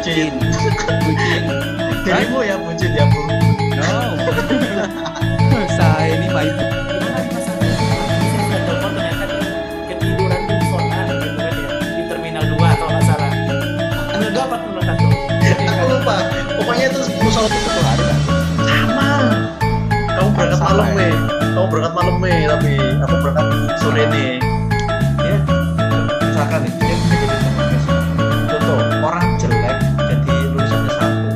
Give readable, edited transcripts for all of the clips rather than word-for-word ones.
bucin. Dirimu ya bucin ya, Bu. No. Saya ini my Itu kan pas aku saya telepon ternyata ketiduran di zona gitu kan ya, di Terminal 2 kalau nggak salah. Terminal 2 apa Terminal 1? Aku lupa. Pokoknya itu musola itu satu hari kan. Sama. Kamu berangkat Sama malam ya? nih. Kamu berangkat malam nih, tapi aku berangkat sore nih. Ya, misalkan nih, dia bisa jadi teman guys. Contoh, orang jelek jadi lulusannya satu.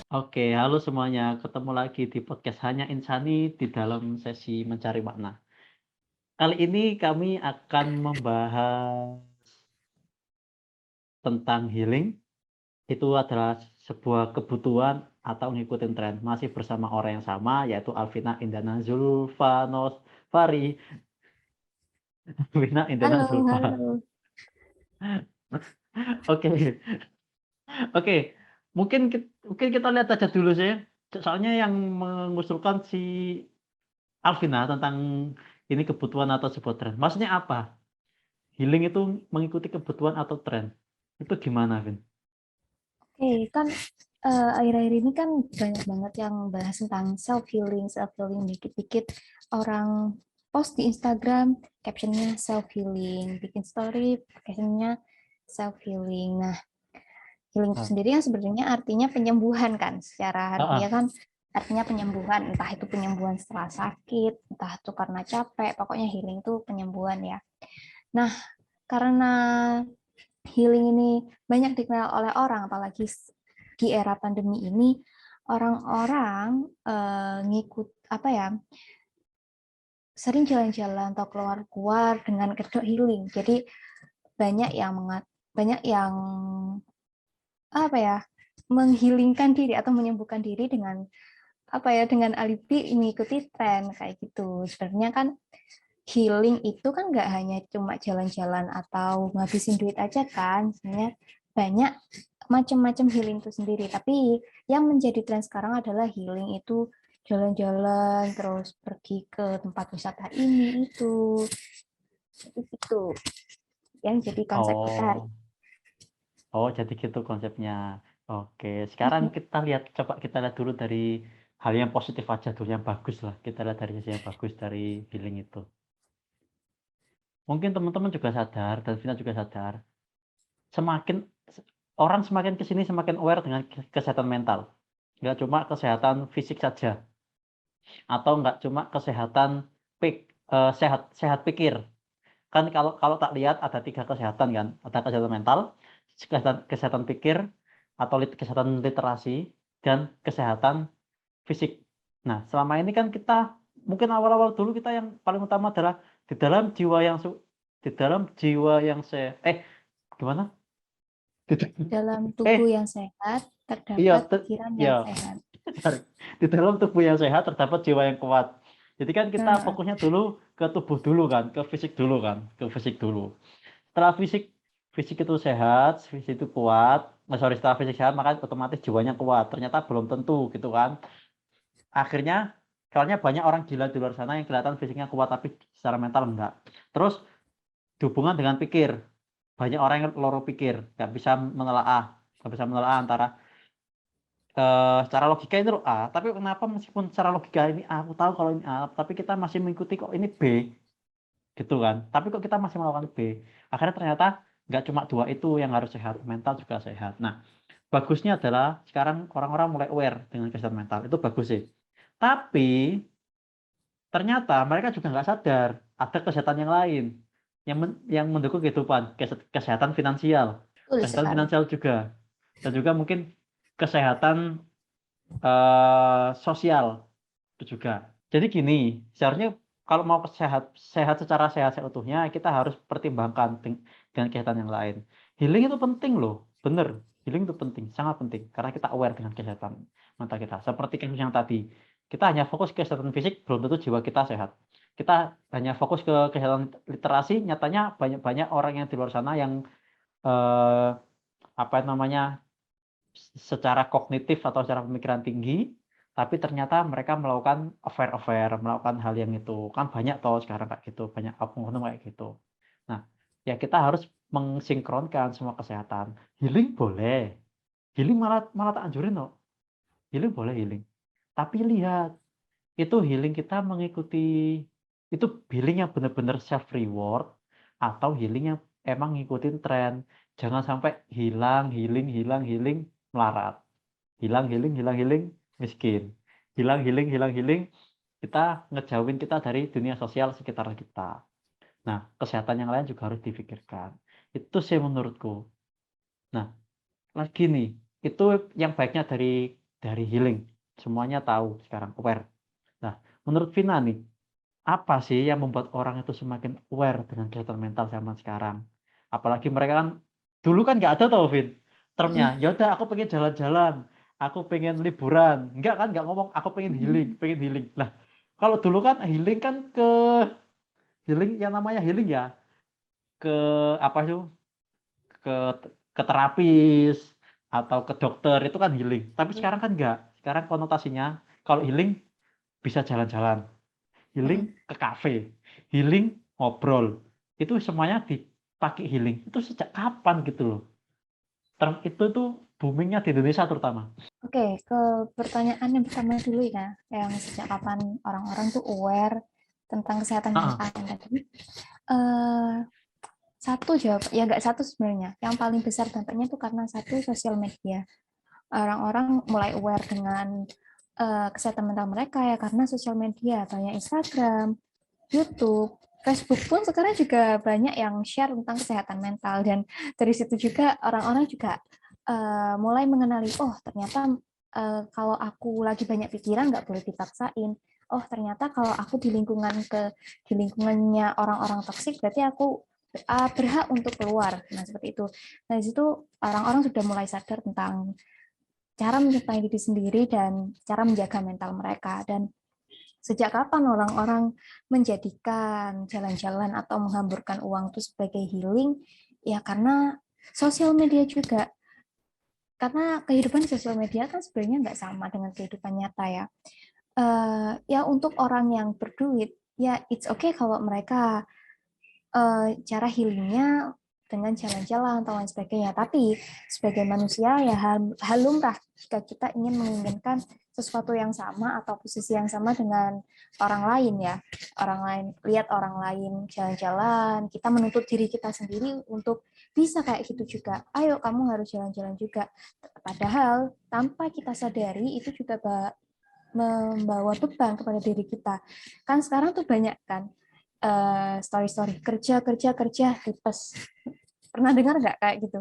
Oke, halo semuanya. Ketemu lagi di podcast Hanya Insani di dalam sesi mencari makna. Kali ini kami akan membahas tentang healing. Itu adalah sebuah kebutuhan atau ngikutin tren. Masih bersama orang yang sama, yaitu Alvina Indana Zulfanos Fari. Alvina Indana Halo, Zulfa. halo. Oke, oke. Mungkin kita lihat aja dulu sih. Soalnya yang mengusulkan si Alvina tentang ini kebutuhan atau sebuah tren. Maksudnya apa? Healing itu mengikuti kebutuhan atau tren. Itu gimana, Vin? Oke, kan akhir-akhir ini kan banyak banget yang bahas tentang self-healing, dikit-dikit orang post di Instagram, captionnya self-healing, bikin story, captionnya self-healing. Nah, healing itu Ah. sendiri yang sebenarnya artinya penyembuhan kan, secara harfiah kan artinya penyembuhan, entah itu penyembuhan setelah sakit, entah itu karena capek, pokoknya healing itu penyembuhan ya. Nah, karena healing ini banyak dikenal oleh orang, apalagi di era pandemi ini, orang-orang ngikut apa ya, sering jalan-jalan atau keluar-keluar dengan kedok healing. Jadi banyak yang apa ya, menghilingkan diri atau menyembuhkan diri dengan apa ya, dengan alibi mengikuti tren kayak gitu. Sebenarnya kan healing itu kan nggak hanya cuma jalan-jalan atau ngabisin duit aja kan, sebenarnya banyak macam-macam healing itu sendiri. Tapi yang menjadi tren sekarang adalah healing itu jalan-jalan terus pergi ke tempat wisata ini itu yang jadi konsep kita hari. Oh, jadi gitu konsepnya. Oke, sekarang coba kita lihat dulu dari hal yang positif aja dulu, yang bagus lah. Kita lihat dari sisi yang bagus dari healing itu. Mungkin teman-teman juga sadar, dan Vina juga sadar, orang semakin kesini semakin aware dengan kesehatan mental. Nggak cuma kesehatan fisik saja, atau nggak cuma kesehatan sehat pikir. Kan kalau tak lihat ada 3 kesehatan kan, ada kesehatan mental, kesehatan pikir, atau kesehatan literasi, dan kesehatan fisik. Nah, selama ini kan kita mungkin awal-awal dulu kita yang paling utama adalah di dalam jiwa yang gimana? Dalam tubuh yang sehat Iya, terdapat pikiran yang sehat. di dalam tubuh yang sehat terdapat jiwa yang kuat. Jadi kan kita Nah, fokusnya dulu ke tubuh dulu kan, ke fisik dulu kan, ke fisik dulu. Setelah fisik itu sehat, fisik itu kuat, setelah fisik sehat maka otomatis jiwanya kuat. Ternyata belum tentu gitu kan. Akhirnya soalnya banyak orang gila di luar sana yang kelihatan fisiknya kuat tapi secara mental enggak. Terus dihubungkan dengan pikir. Banyak orang yang loro pikir, nggak bisa menelaah antara secara logika itu A, tapi kenapa meskipun secara logika ini A, aku tahu kalau ini A, tapi kita masih mengikuti kok ini B, gitu kan. Tapi kok kita masih melakukan B. Akhirnya ternyata nggak cuma 2 itu yang harus sehat, mental juga sehat. Nah, bagusnya adalah sekarang orang-orang mulai aware dengan kesehatan mental, itu bagus sih. Tapi ternyata mereka juga nggak sadar ada kesehatan yang lain yang mendukung kehidupan, kesehatan finansial, betul kesehatan sekali. finansial juga, dan juga mungkin kesehatan sosial itu juga. Jadi gini, seharusnya kalau mau sehat secara sehat seutuhnya, kita harus pertimbangkan dengan kesehatan yang lain. Healing itu penting loh, bener. Healing itu penting, sangat penting, karena kita aware dengan kesehatan mental kita. Seperti kasus yang tadi, kita hanya fokus ke kesehatan fisik, belum tentu jiwa kita sehat. Kita hanya fokus ke kesehatan literasi, nyatanya banyak orang yang di luar sana yang eh, apa namanya, secara kognitif atau secara pemikiran tinggi, tapi ternyata mereka melakukan melakukan hal yang itu. Kan banyak toh sekarang kayak gitu, banyak oknum kayak gitu. Nah, ya kita harus mensinkronkan semua kesehatan. Healing boleh, healing malah malah tak anjurin loh. Healing boleh healing, tapi lihat itu healing kita mengikuti itu healing yang benar-benar self reward atau healing yang emang ngikutin tren. Jangan sampai hilang, healing, melarat. Hilang, miskin. Hilang, kita ngejauhin kita dari dunia sosial sekitar kita. Nah, kesehatan yang lain juga harus difikirkan. Itu sih menurutku. Nah, lagi nih, itu yang baiknya dari healing. Semuanya tahu sekarang, aware. Nah, menurut Vina nih, apa sih yang membuat orang itu semakin aware dengan kesehatan mental zaman sekarang? Apalagi mereka kan dulu kan nggak ada tau, Vin. Termnya, ya udah aku pengen jalan-jalan, aku pengen liburan. Enggak kan, nggak ngomong aku pengen healing. Nah, kalau dulu kan healing kan healing yang namanya healing ya ke apa sih? Ke ke terapis atau ke dokter itu kan healing. Tapi sekarang kan enggak. Sekarang konotasinya kalau healing bisa jalan-jalan, healing ke kafe, healing ngobrol. Itu semuanya dipakai healing. Itu sejak kapan gitu loh? Term itu tuh boomingnya di Indonesia terutama. Oke, ke pertanyaan yang pertama dulu ya, yang sejak kapan orang-orang tuh aware tentang kesehatan mental tadi. Satu jawab, ya nggak satu sebenarnya. Yang paling besar dampaknya itu karena satu sosial media. Orang-orang mulai aware dengan kesehatan mental mereka ya karena sosial media, banyak Instagram, YouTube, Facebook pun sekarang juga banyak yang share tentang kesehatan mental dan dari situ juga orang-orang juga mulai mengenali, oh ternyata kalau aku lagi banyak pikiran nggak boleh dipaksain. Oh ternyata kalau aku di lingkungannya orang-orang toksik berarti aku berhak untuk keluar. Nah seperti itu. Nah di situ orang-orang sudah mulai sadar tentang cara mencintai diri sendiri dan cara menjaga mental mereka. Dan sejak kapan orang-orang menjadikan jalan-jalan atau menghamburkan uang itu sebagai healing? Ya karena sosial media juga. Karena kehidupan di sosial media kan sebenarnya nggak sama dengan kehidupan nyata ya. Ya untuk orang yang berduit, ya it's okay kalau mereka cara healingnya dengan jalan-jalan atau lain sebagainya. Tapi sebagai manusia ya hal lumrah jika kita ingin menginginkan sesuatu yang sama atau posisi yang sama dengan orang lain ya. Orang lain, lihat orang lain jalan-jalan, kita menuntut diri kita sendiri untuk bisa kayak gitu juga. Ayo kamu harus jalan-jalan juga. Padahal tanpa kita sadari itu juga membawa beban kepada diri kita. Kan sekarang tuh banyak kan story kerja tipes. Pernah dengar nggak kayak gitu?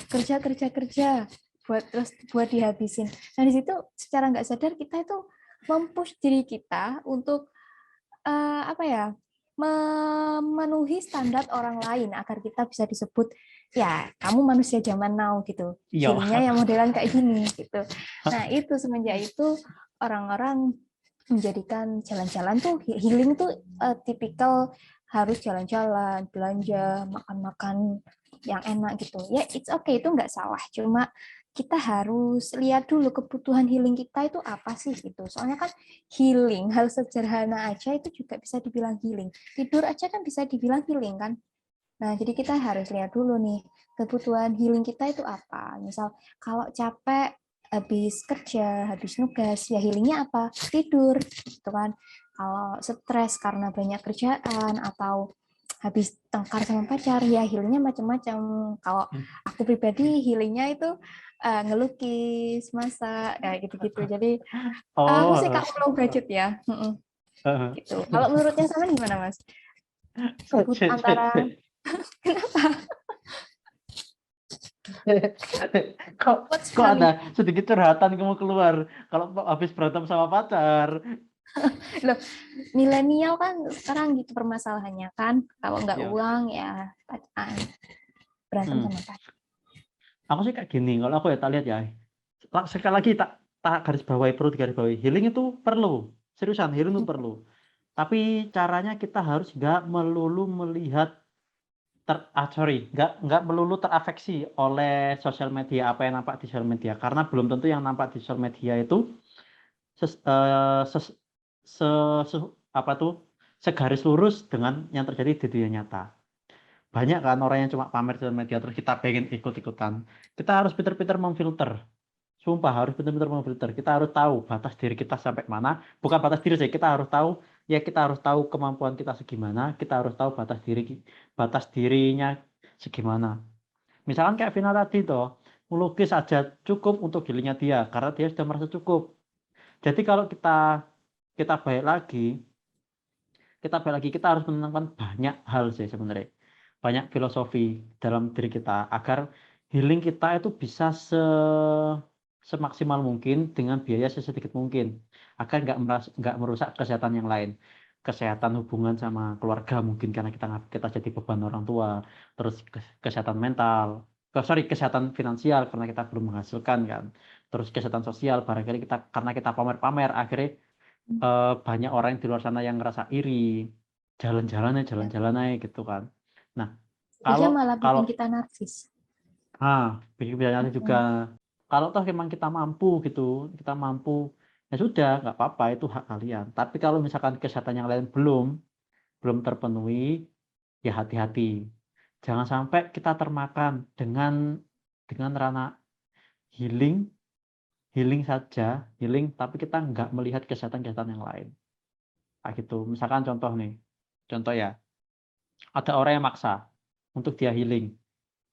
Kerja buat dihabisin. Nah di situ secara nggak sadar kita itu mempush diri kita untuk memenuhi standar orang lain agar kita bisa disebut ya kamu manusia zaman now gitu. Healingnya yang modelan kayak gini gitu. Nah itu semenjak itu orang-orang menjadikan jalan-jalan tuh healing tuh tipikal harus jalan-jalan, belanja, makan-makan yang enak gitu. Ya it's okay, itu nggak salah. Cuma kita harus lihat dulu kebutuhan healing kita itu apa sih gitu. Soalnya kan healing, hal sederhana aja itu juga bisa dibilang healing. Tidur aja kan bisa dibilang healing kan. Nah, jadi kita harus lihat dulu nih, kebutuhan healing kita itu apa. Misal kalau capek, habis kerja, habis nugas, ya healingnya apa? Tidur, gitu kan. Kalau stres karena banyak kerjaan atau habis tengkar sama pacar, ya healingnya macam-macam. Kalau aku pribadi healingnya itu ngelukis, masak, kayak gitu-gitu. Jadi aku sih low budget ya. Gitu. Kalau menurutnya sama gimana, Mas? Antara kenapa? Kok ada sedikit curhatan kamu keluar kalau habis berantem sama pacar? Loh, milenial kan sekarang gitu permasalahannya kan. Kalau nggak uang ya berantem sama pacar. Aku sih kayak gini, kalau aku ya tak lihat ya. Sekali lagi tak garis bawahi, perlu digaris bawahi. Healing itu perlu, seriusan healing itu perlu. Tapi caranya kita harus nggak melulu melihat nggak melulu terafeksi oleh sosial media, apa yang nampak di sosial media, karena belum tentu yang nampak di sosial media itu segaris lurus dengan yang terjadi di dunia nyata. Banyak kan orang yang cuma pamer di media terus kita pengen ikut-ikutan. Kita harus pinter-pinter memfilter. Sumpah harus benar-benar memfilter. Kita harus tahu batas diri kita sampai mana. Bukan batas diri sih, kita harus tahu ya kita harus tahu kemampuan kita segimana, kita harus tahu batas dirinya segimana. Misalkan kayak Vina tadi toh, melukis aja cukup untuk healingnya dia karena dia sudah merasa cukup. Jadi kalau kita balik lagi, kita harus menenangkan banyak hal sih sebenarnya. Banyak filosofi dalam diri kita agar healing kita itu bisa semaksimal mungkin dengan biaya sesedikit mungkin agar nggak merusak kesehatan yang lain, kesehatan hubungan sama keluarga mungkin karena kita jadi beban orang tua, terus kesehatan mental, kesehatan finansial karena kita belum menghasilkan kan, terus kesehatan sosial barangkali karena kita pamer-pamer akhirnya banyak orang yang di luar sana yang ngerasa iri, jalan-jalan aja gitu kan. Nah Jadinya kalau malah kalau bikin kita narsis. biasanya juga kalau toh memang kita mampu gitu, kita mampu, ya sudah nggak apa-apa itu hak kalian. Tapi kalau misalkan kesehatan yang lain belum terpenuhi, ya hati-hati. Jangan sampai kita termakan dengan ranah healing saja, tapi kita nggak melihat kesehatan yang lain. Kayak gitu. Misalkan contoh ya, ada orang yang maksa untuk dia healing,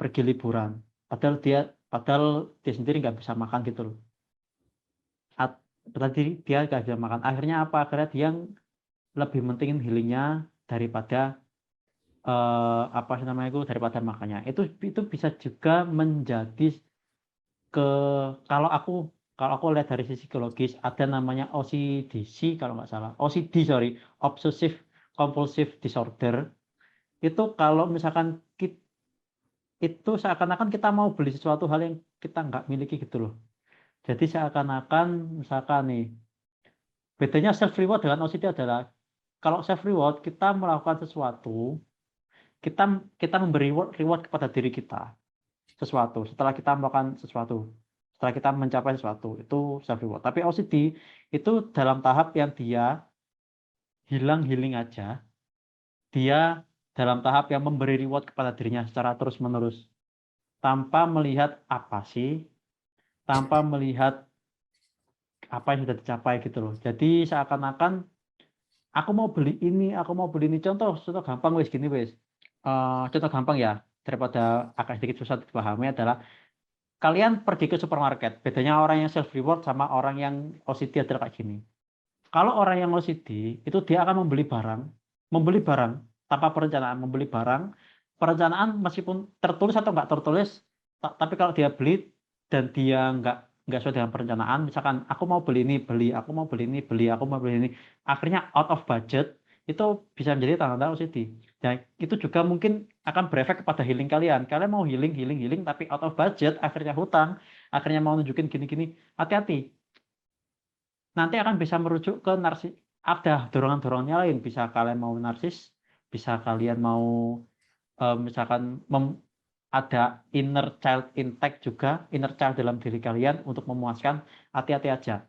pergi liburan, padahal dia sendiri nggak bisa makan gitu loh. Berarti dia nggak bisa makan. Akhirnya apa? Akhirnya dia lebih mentingin healingnya daripada daripada makannya. Itu bisa juga menjadi kalau aku lihat dari sisi psikologis ada namanya OCD kalau nggak salah. OCD, sorry, Obsessive Compulsive Disorder. Itu kalau misalkan itu seakan-akan kita mau beli sesuatu hal yang kita nggak miliki gitu loh. Jadi seakan-akan misalkan nih, bedanya self reward dengan OCD adalah kalau self reward kita melakukan sesuatu, kita memberi reward kepada diri kita sesuatu setelah kita melakukan sesuatu, setelah kita mencapai sesuatu, itu self reward. Tapi OCD itu dalam tahap yang dia healing aja, dia dalam tahap yang memberi reward kepada dirinya secara terus-menerus tanpa melihat tanpa melihat apa yang sudah dicapai gitu loh. Jadi seakan-akan aku mau beli ini. Contoh gampang wis gini wis. Contoh gampang ya, daripada agak sedikit susah dipahami adalah kalian pergi ke supermarket. Bedanya orang yang self reward sama orang yang OCD adalah kayak gini. Kalau orang yang OCD itu dia akan membeli barang tanpa perencanaan, perencanaan meskipun tertulis atau nggak tertulis, tapi kalau dia beli dan dia nggak sesuai dengan perencanaan, misalkan aku mau beli ini, aku mau beli ini, akhirnya out of budget, itu bisa menjadi tanda-tanda OCD. Dan itu juga mungkin akan berefek kepada healing kalian. Kalian mau healing, tapi out of budget, akhirnya hutang, akhirnya mau nunjukin gini-gini, hati-hati. Nanti akan bisa merujuk ke narsis. Ada dorongan-dorongannya lain. Bisa kalian mau narsis, bisa kalian mau misalkan ada inner child intact juga, inner child dalam diri kalian untuk memuaskan, hati-hati aja.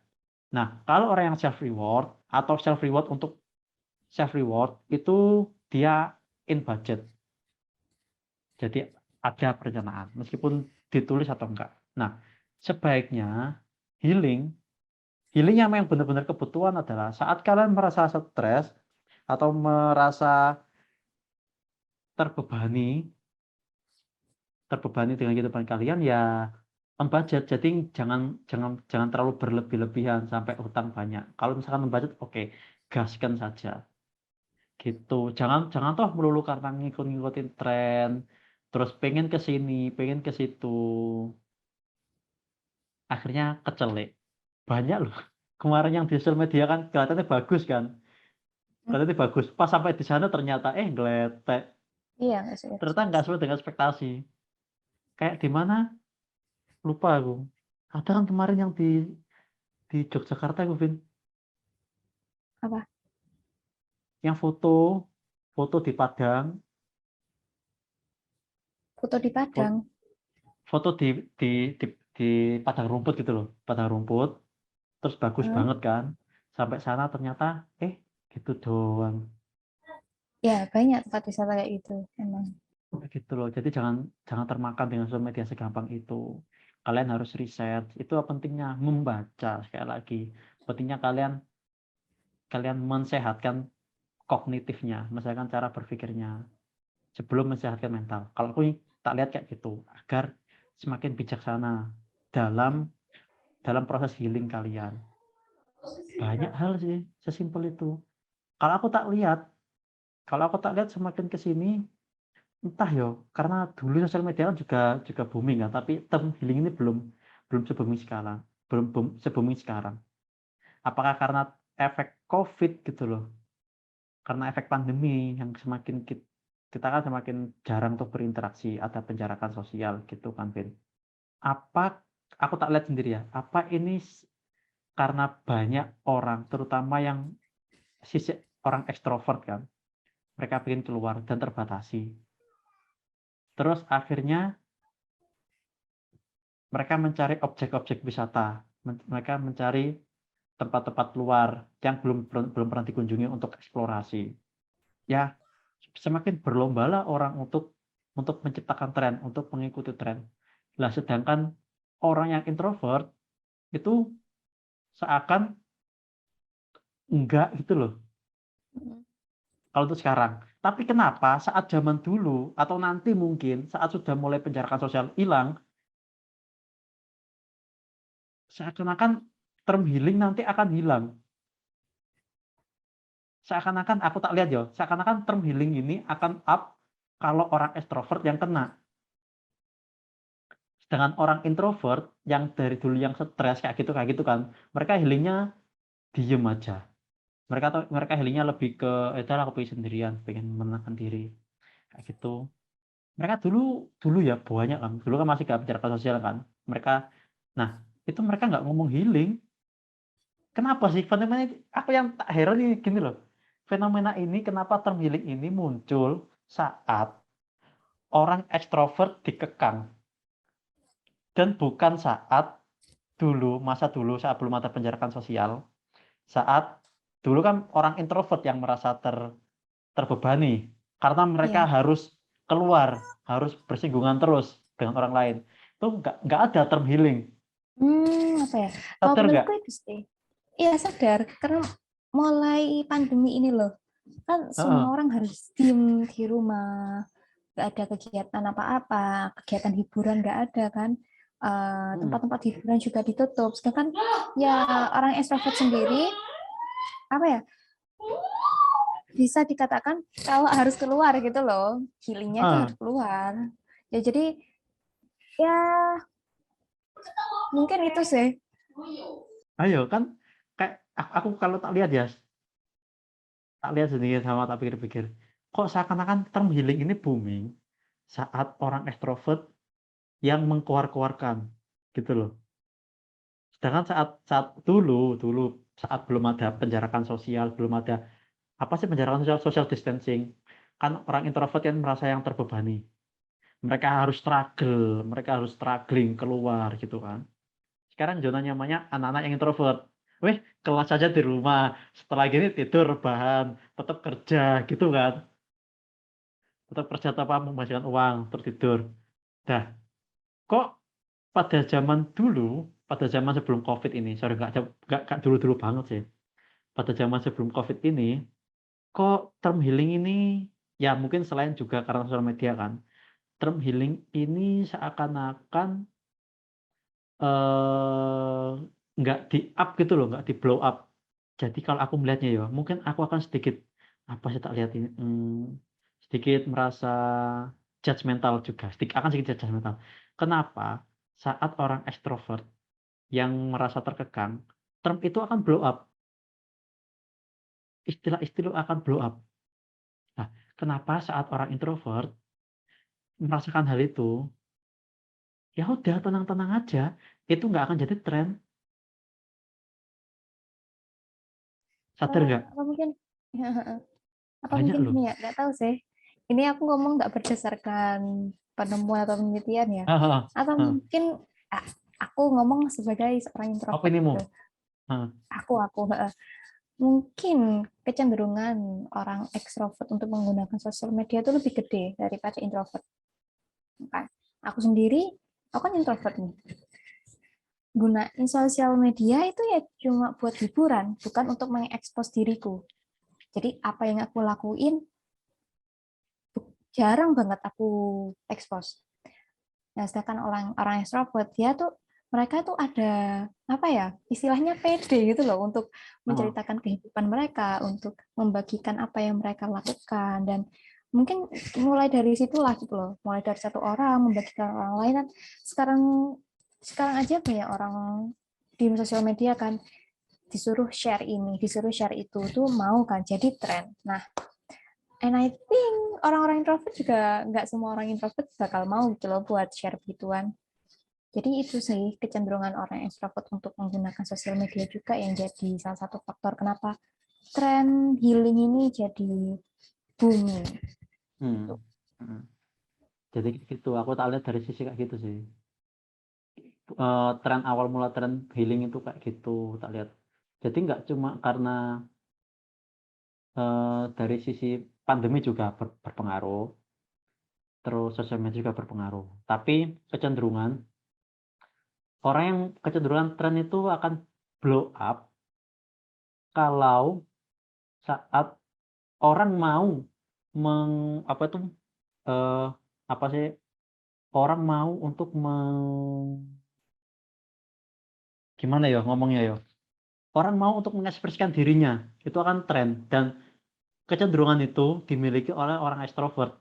Nah, kalau orang yang self reward atau self reward itu dia in budget. Jadi ada perencanaan meskipun ditulis atau enggak. Nah, sebaiknya healing yang memang benar-benar kebutuhan adalah saat kalian merasa stres atau merasa terbebani dengan kehidupan kalian, ya on budget. Jadi jangan terlalu berlebih-lebihan sampai hutang banyak. Kalau misalkan on budget, oke, gaskan saja. Gitu. Jangan toh melulu karena ngikutin tren, terus pengen ke sini, pengen ke situ. Akhirnya kecelek. Banyak loh. Kemarin yang di sosial media kan kelihatannya bagus kan. Pas sampai di sana ternyata ngeletek. Iya, nggak serius. Ternyata nggak sesuai dengan ekspektasi. Kayak di mana? Lupa aku. Ada kan kemarin yang di Yogyakarta, Vin. Apa? Yang foto di Padang. Foto di Padang. Foto di padang rumput gitu loh. Padang rumput. Terus bagus banget kan. Sampai sana ternyata gitu doang. Ya, banyak tempat wisata kayak gitu emang. Gitu loh. Jadi jangan jangan termakan dengan sosial media segampang itu. Kalian harus riset. Itu pentingnya membaca sekali lagi. Pentingnya kalian kalian mensehatkan kognitifnya, mensehatkan cara berpikirnya sebelum mensehatkan mental. Kalau aku tak lihat kayak gitu, agar semakin bijaksana dalam dalam proses healing kalian. Banyak hal sih, sesimpel itu. Kalau aku tak lihat, semakin ke sini, entah yo, karena dulu sosial media kan juga booming kan, tapi term healing ini belum belum se-booming sekarang, belum se-booming sekarang. Apakah karena efek COVID gitu loh? Karena efek pandemi yang semakin kita kan semakin jarang untuk berinteraksi, ada penjarakan sosial gitu kan, Vin. Apa aku tak lihat sendiri ya, apa ini karena banyak orang, terutama yang sisi orang ekstrovert kan, mereka ingin keluar dan terbatasi. Terus akhirnya mereka mencari objek-objek wisata, mereka mencari tempat-tempat luar yang belum pernah dikunjungi untuk eksplorasi. Ya, semakin berlombalah orang untuk menciptakan tren, untuk mengikuti tren. Lah sedangkan orang yang introvert itu seakan enggak gitu loh. Kalau untuk sekarang. Tapi kenapa saat zaman dulu atau nanti mungkin saat sudah mulai penjarakan sosial hilang, seakan-akan term healing nanti akan hilang. Seakan-akan aku tak lihat ya, seakan-akan term healing ini akan up kalau orang ekstrovert yang kena. Sedangkan orang introvert yang dari dulu yang stres kayak gitu kan, mereka healingnya diem aja. Mereka healingnya lebih ke itulah aku pengen sendirian, pengen menenangkan diri kayak gitu. Mereka dulu ya banyak kan, dulu kan masih gak bicara sosial kan. Nah itu mereka nggak ngomong healing. Kenapa sih fenomena ini? Aku yang tak heran ini gini loh. Fenomena ini kenapa term healing ini muncul saat orang ekstrovert dikekang dan bukan saat masa dulu saat belum ada penjarakan sosial. Saat dulu kan orang introvert yang merasa terbebani karena mereka Iya. harus keluar, harus bersinggungan terus dengan orang lain. Itu nggak ada term healing. Apa ya? Kalau Sadar nggak? menurutku itu sih. Iya sadar, karena mulai pandemi ini loh, kan Heeh. semua orang harus diem di rumah, nggak ada kegiatan apa-apa, kegiatan hiburan nggak ada kan, tempat-tempat hiburan juga ditutup. Sedangkan ya orang ekstrovert sendiri, apa ya, bisa dikatakan kalau harus keluar gitu loh, healingnya itu Heeh. harus keluar. Ya jadi ya mungkin itu sih. Ayo kan kayak aku kalau tak lihat sendiri sama tak pikir-pikir, kok seakan-akan term healing ini booming saat orang ekstrovert yang mengkeluarkan gitu loh. Sedangkan saat saat dulu saat belum ada penjarakan sosial, belum ada apa sih penjarakan sosial, social distancing, kan orang introvert yang merasa yang terbebani. Mereka harus struggling keluar gitu kan. Sekarang zona nyamannya anak-anak yang introvert. Weh, kelas aja di rumah, setelah gini tidur, rebahan, tetap kerja gitu kan. Tetap kerja tanpa menghasilkan uang, tertidur. Dah, kok pada zaman sebelum COVID ini, sorry nggak dulu-dulu banget sih. Pada zaman sebelum COVID ini, kok term healing ini, ya mungkin selain juga karena sosial media kan, term healing ini seakan-akan eh, nggak di-up gitu loh, nggak di-blow up. Jadi kalau aku melihatnya ya, mungkin aku akan sedikit, apa sih tak lihat ini, sedikit merasa judgmental juga, akan sedikit judgmental. Kenapa? Saat orang ekstrovert yang merasa terkekang, term itu akan blow up, istilah-istilah akan blow up. Nah, kenapa saat orang introvert merasakan hal itu, ya udah tenang-tenang aja, itu nggak akan jadi tren, sadar nggak? Apa mungkin apa Banyak mungkin loh. ini ya, nggak tahu sih, ini aku ngomong nggak berdasarkan penemuan atau penelitian ya, Heeh, atau heeh. mungkin aku ngomong sebagai seorang introvert Opinimu. gitu. Heeh. aku mungkin kecenderungan orang ekstrovert untuk menggunakan sosial media itu lebih gede daripada introvert. Kan? Aku sendiri, aku kan introvert nih. Gunain sosial media itu ya cuma buat hiburan, bukan untuk mengekspos diriku. Jadi apa yang aku lakuin jarang banget aku ekspos. Nah, sedangkan orang ekstrovert dia tuh mereka tuh ada apa ya istilahnya pede gitu loh untuk menceritakan kehidupan mereka, untuk membagikan apa yang mereka lakukan dan mungkin mulai dari situlah gitu loh, mulai dari satu orang membagikan orang lain kan sekarang sekarang aja banyak orang di sosial media kan disuruh share ini, disuruh share itu tuh mau kan jadi tren. Nah, and I think orang-orang introvert juga nggak semua orang introvert bakal mau gitu loh buat share begituan. Jadi itu sih kecenderungan orang extrovert untuk menggunakan sosial media juga yang jadi salah satu faktor kenapa tren healing ini jadi booming. Hmm. Hmm. Jadi gitu, aku tak lihat dari sisi kayak gitu sih. Tren awal mula tren healing itu kayak gitu, tak lihat. Jadi nggak cuma karena dari sisi pandemi juga berpengaruh, terus sosial media juga berpengaruh. Tapi kecenderungan orang yang kecenderungan tren itu akan blow up kalau saat orang mau apa itu apa sih orang mau untuk gimana ya ngomongnya ya orang mau untuk mengekspresikan dirinya itu akan tren dan kecenderungan itu dimiliki oleh orang ekstrovert.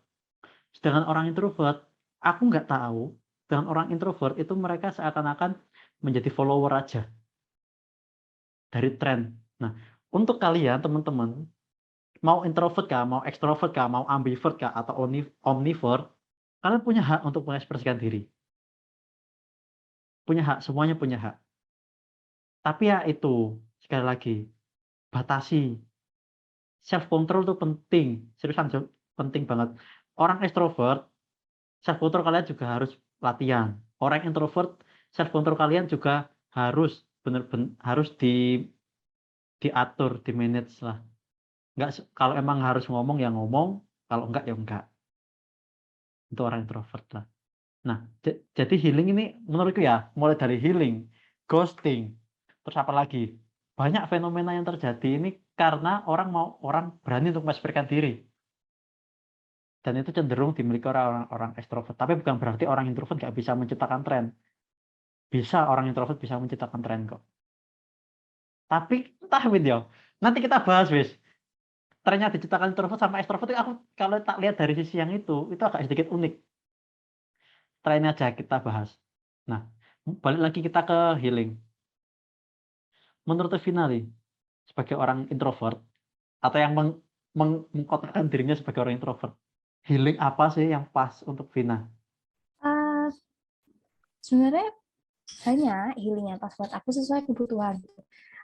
Sedangkan orang introvert, aku nggak tahu. Dengan orang introvert itu mereka seakan-akan menjadi follower aja dari tren. Nah, untuk kalian teman-teman, mau introvert kah, mau ekstrovert kah, mau ambivert kah, atau omnivore, kalian punya hak untuk mengekspresikan diri. Punya hak, semuanya punya hak. Tapi ya itu, sekali lagi, batasi. Self control itu penting, seriusan penting banget. Orang ekstrovert, self control kalian juga harus latihan. Orang introvert, self control kalian juga harus benar-benar harus diatur, di-manage lah. Enggak kalau emang harus ngomong ya ngomong, kalau enggak ya enggak. Itu orang introvert lah. Nah, jadi healing ini menurutku ya, mulai dari healing, ghosting, terus apa lagi? Banyak fenomena yang terjadi ini karena orang berani untuk mengekspresikan diri. Dan itu cenderung dimiliki orang-orang ekstrovert. Tapi bukan berarti orang introvert nggak bisa menciptakan tren. Bisa orang introvert bisa menciptakan tren kok. Tapi entah Win ya. Nanti kita bahas wis. Trennya diciptakan introvert sama ekstrovert itu aku kalau tak lihat dari sisi yang itu agak sedikit unik. Trennya aja kita bahas. Nah, balik lagi kita ke healing. Menurut Vina nih, sebagai orang introvert atau yang mengkotakkan dirinya sebagai orang introvert, healing apa sih yang pas untuk Vina? Sebenarnya banyak healing yang pas buat aku sesuai kebutuhan.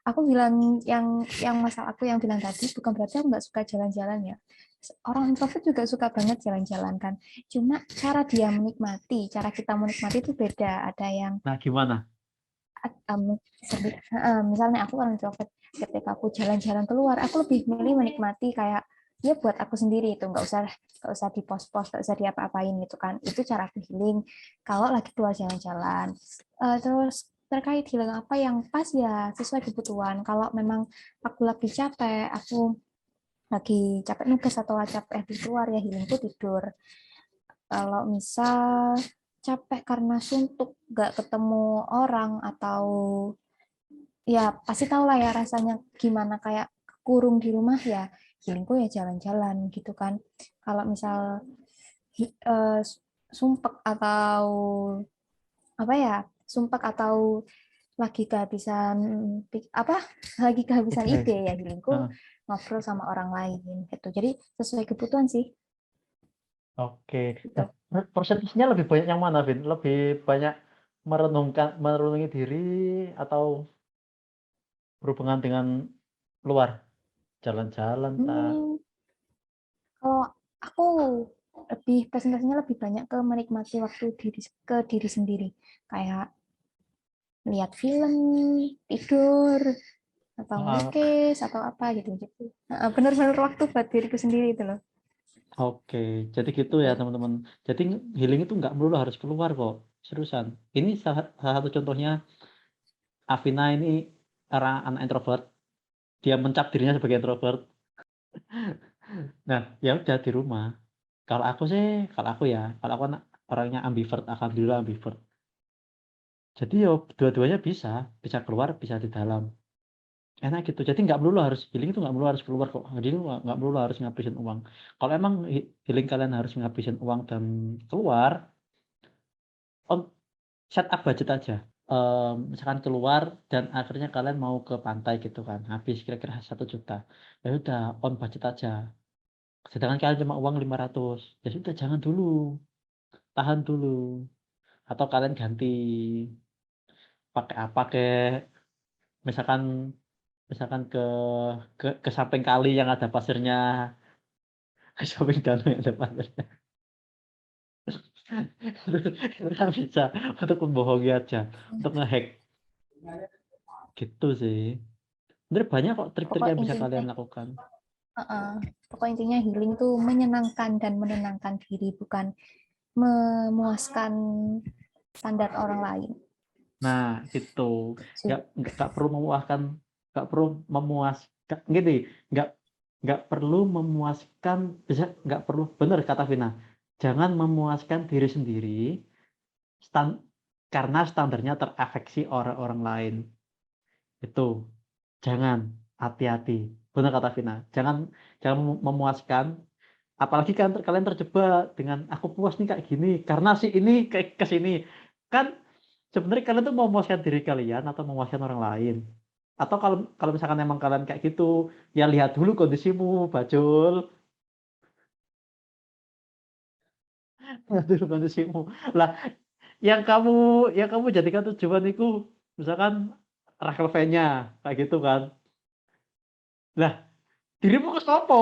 Aku bilang yang masalah aku yang bilang tadi bukan berarti aku nggak suka jalan-jalan ya. Orang introvert juga suka banget jalan-jalan kan. Cuma cara dia menikmati, cara kita menikmati itu beda. Ada yang Nah, gimana? misalnya aku orang introvert, ketika aku jalan-jalan keluar, aku lebih milih menikmati kayak ya buat aku sendiri itu nggak usah di post-post, nggak usah diapa-apain gitu kan. Itu cara aku healing kalau lagi keluar jalan-jalan. Terus terkait healing apa yang pas ya sesuai kebutuhan. Kalau memang aku lagi capek, aku lagi capek nugas atau capek di luar ya healingku tidur. Kalau misal capek karena suntuk nggak ketemu orang atau ya pasti tahu lah ya rasanya gimana kayak kurung di rumah ya healingku ya jalan-jalan gitu kan. Kalau misal sumpek atau apa ya sumpek atau lagi kehabisan ide ya healingku Heeh. ngobrol sama orang lain gitu. Jadi sesuai kebutuhan sih Oke. gitu. Nah, prosesnya lebih banyak yang mana, Vin? Lebih banyak merenungi diri atau berhubungan dengan luar? Jalan-jalan, Hmm, kalau aku presentasinya lebih banyak ke menikmati waktu ke diri sendiri kayak lihat film, tidur, atau Heeh. melukis atau apa gitu. Bener-bener waktu buat diriku sendiri itu loh. Oke, jadi gitu ya teman-teman. Jadi healing itu nggak melulu harus keluar kok, seriusan. Ini salah satu contohnya. Afina ini anak introvert, dia mencap dirinya sebagai introvert. Nah, ya udah di rumah. Kalau aku ya, kalau aku orangnya ambivert, alhamdulillah ambivert. Jadi yo dua-duanya bisa keluar, bisa di dalam. Enak gitu. Jadi nggak melulu harus healing itu nggak melulu harus keluar kok. Jadi nggak melulu harus ngabisin uang. Kalau emang healing kalian harus ngabisin uang dan keluar, set up budget aja. Misalkan keluar dan akhirnya kalian mau ke pantai gitu kan, habis kira-kira 1 juta. Ya udah on budget aja. Sedangkan kalian cuma uang 500. Ya sudah jangan dulu, tahan dulu. Atau kalian ganti pakai apa misalkan misalkan ke samping kali yang ada pasirnya, ke samping danau yang ada pasirnya. Itu kan bisa untuk membohongi aja, untuk ngehack gitu sih. Sebenarnya banyak kok trik-trik Pokok yang bisa intinya, kalian lakukan. pokok intinya healing tuh menyenangkan dan menenangkan diri, bukan memuaskan standar orang lain. Nah, itu nggak perlu memuaskan, nggak perlu memuaskan gini, nggak perlu memuaskan, bisa nggak perlu, benar kata Vina, jangan memuaskan diri sendiri karena standarnya terafeksi orang-orang lain. Itu jangan, hati-hati, benar kata Vina, jangan memuaskan, apalagi kan kalian terjebak dengan aku puas nih kayak gini karena si ini kayak kesini kan. Sebenarnya kalian tuh mau memuaskan diri kalian atau memuaskan orang lain? Atau kalau kalau misalkan emang kalian kayak gitu, ya lihat dulu kondisimu, Bajul. Lihat dulu kondisimu. Lah, yang kamu jadikan tujuan itu misalkan Rachel V-nya kayak gitu kan. Lah, dirimu ke sopo?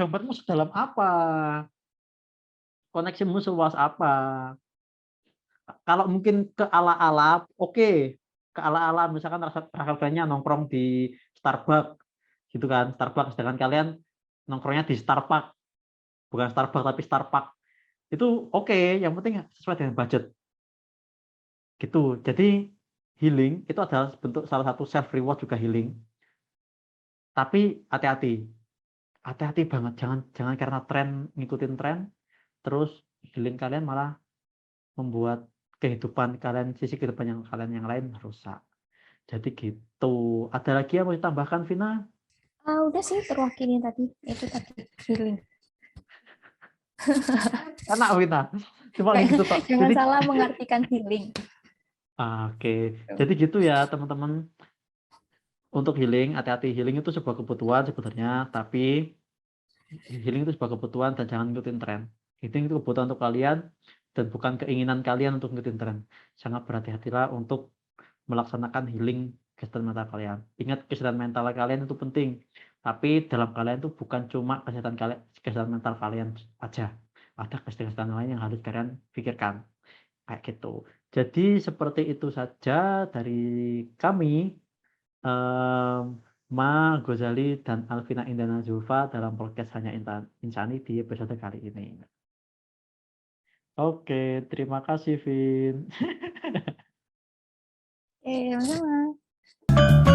Dompetmu sedalam apa? Koneksimu seluas apa? Kalau mungkin ke ala-ala, oke. Ke ala-ala misalkan Rachel V-nya nongkrong di Starbucks gitu kan, Starbucks, sedangkan kalian nongkrongnya di Starbucks, bukan Starbucks tapi Starbucks. Itu oke, yang penting sesuai dengan budget. Gitu. Jadi healing itu adalah bentuk salah satu self reward juga healing. Tapi hati-hati. Hati-hati banget, jangan karena ngikutin tren terus healing kalian malah membuat sisi kehidupan yang kalian yang lain rusak. Jadi gitu. Ada lagi yang mau ditambahkan, Vina? Udah sih terwakili tadi. Itu tadi healing. Enak, Vina. Cuma gitu toh. Jangan salah mengartikan healing. Oke. Jadi gitu ya, teman-teman. Untuk healing, hati-hati. Healing itu sebuah kebutuhan sebenarnya, tapi healing itu sebuah kebutuhan dan jangan ngikutin tren. Healing itu kebutuhan untuk kalian dan bukan keinginan kalian untuk ngikutin tren. Sangat berhati-hatilah untuk melaksanakan healing kesehatan mental kalian. Ingat, kesehatan mental kalian itu penting. Tapi dalam kalian itu bukan cuma kesehatan mental kalian aja. Ada kesehatan lain yang harus kalian pikirkan. Kayak gitu. Jadi seperti itu saja dari kami. Ma Ghazali dan Alvina Indana Zulfa dalam podcast Hanya Insani di episode kali ini. Oke, terima kasih, Vin. Sama-sama.